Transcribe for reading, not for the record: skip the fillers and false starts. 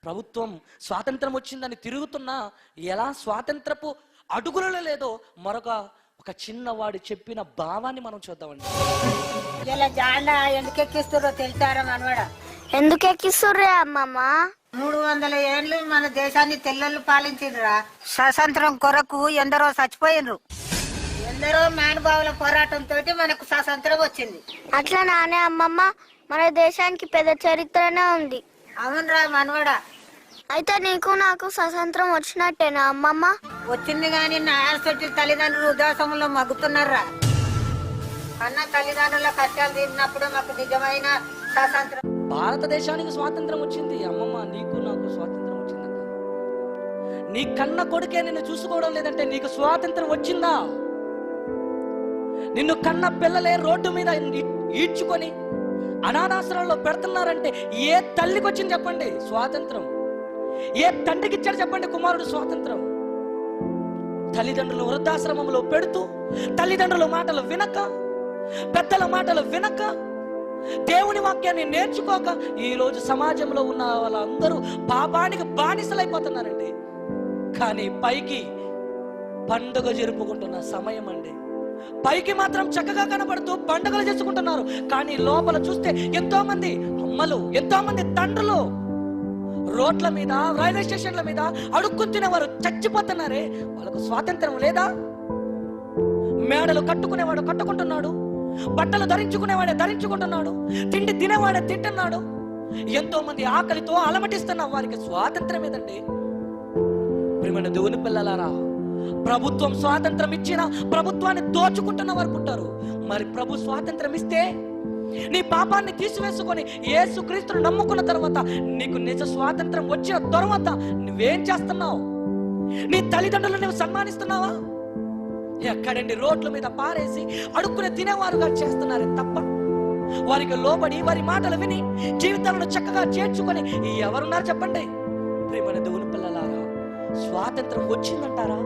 ప్రభుత్వం స్వాతంత్రం వచ్చిందని తిరుగుతున్నా ఎలా స్వాతంత్రపు అడుగులలో లేదో ఒక చిన్నవాడు చెప్పిన భావాన్ని మనం చూద్దామండి. ఇలా జాండా ఎందుకు ఎక్కిస్తుర్రో తెలుసారా మనవాడ? ఎందుకు ఎక్కిస్తుర్రే అమ్మమ్మ? 300 ఏళ్ళు మన దేశాన్ని తెల్లలు పాలించిండ్రా. స్వాతంత్రం కొరకు ఎందరో చచ్చిపోయినరు, ఎందరో మహానుభావుల పోరాటంతో మనకు స్వాతంత్రం వచ్చింది. అట్లా నానే అమ్మమ్మ, మన దేశానికి పెద్ద చరిత్రనే ఉంది. అవునరా మనవాడ. అయితే నీకు నాకు స్వాతంత్రం వచ్చినట్టేనా అమ్మమ్మ? వచ్చింది గాని నా ఆశటి తల్లిదండ్రులు ఉదాసంలో మగ్గుతున్నారా. అన్న తల్లిదండ్రుల కష్టాలు తీరినప్పుడు మాకు నిజమైన స్వాతంత్రం. భారతదేశానికి స్వాతంత్రం వచ్చింది. అమ్మమ్మ, నీకు నాకు స్వాతంత్రం వచ్చిందంట. నీ కన్న కొడుకే నిన్ను చూసుకోవడం లేదంటే నీకు స్వాతంత్రం వచ్చిందా? నిన్ను కన్న పిల్లలే రోడ్డు మీద ఈడ్చుకొని అనాథాశ్రమంలో పెడుతున్నారంటే ఏ తల్లికి వచ్చింది చెప్పండి స్వాతంత్రం? ఏ తండ్రికి ఇచ్చాడు చెప్పండి కుమారుడు స్వాతంత్రం? తల్లిదండ్రులు వృద్ధాశ్రమంలో పెడుతూ, తల్లిదండ్రుల మాటలు వినక, పెద్దల మాటలు వినక, దేవుని వాక్యాన్ని నేర్చుకోక ఈరోజు సమాజంలో ఉన్న వాళ్ళందరూ పాపానికి బానిసలైపోతున్నారండి. కానీ పైకి పండుగ జరుపుకుంటున్న సమయం అండి. పైకి మాత్రం చక్కగా కనబడుతూ పండుగలు చేసుకుంటున్నారు. కానీ లోపల చూస్తే ఎంతో మంది అమ్మలు, ఎంతో మంది తండ్రులు రోడ్ల మీద, రైల్వే స్టేషన్ల మీద అడుక్కుని తినేవారు చచ్చిపోతున్నారే. వాళ్ళకు స్వాతంత్రం లేదా? మేడలు కట్టుకునేవాడు కట్టుకుంటున్నాడు, బట్టలు ధరించుకునేవాడే ధరించుకుంటున్నాడు, తిండి తినేవాడే తింటున్నాడు. ఎంతో మంది ఆకలితో అలమటిస్తున్న వారికి స్వాతంత్రం ఏదండి? ప్రియమైన దేవుని పిల్లలారా, ప్రభుత్వం స్వాతంత్రం ఇచ్చిన ప్రభుత్వాన్ని దోచుకుంటున్న వారు పుట్టారు. మరి ప్రభు స్వాతంత్రం ఇస్తే నీ పాపాన్ని తీసివేసుకొని యేసుక్రీస్తును నమ్ముకున్న తర్వాత నీకు నిజ స్వాతంత్రం వచ్చిన తర్వాత నువ్వేం చేస్తున్నావు? నీ తల్లిదండ్రులను నువ్వు సన్మానిస్తున్నావా? ఎక్కడండి రోడ్ల మీద పారేసి అడుక్కునే తినేవారుగా చేస్తున్నారే తప్ప వారికి లోబడి వారి మాటలు విని జీవితాలను చక్కగా చేర్చుకొని ఎవరున్నారు చెప్పండి? ప్రియమైన దేవుని పిల్లలారా, స్వాతంత్రం వచ్చిందంటారా?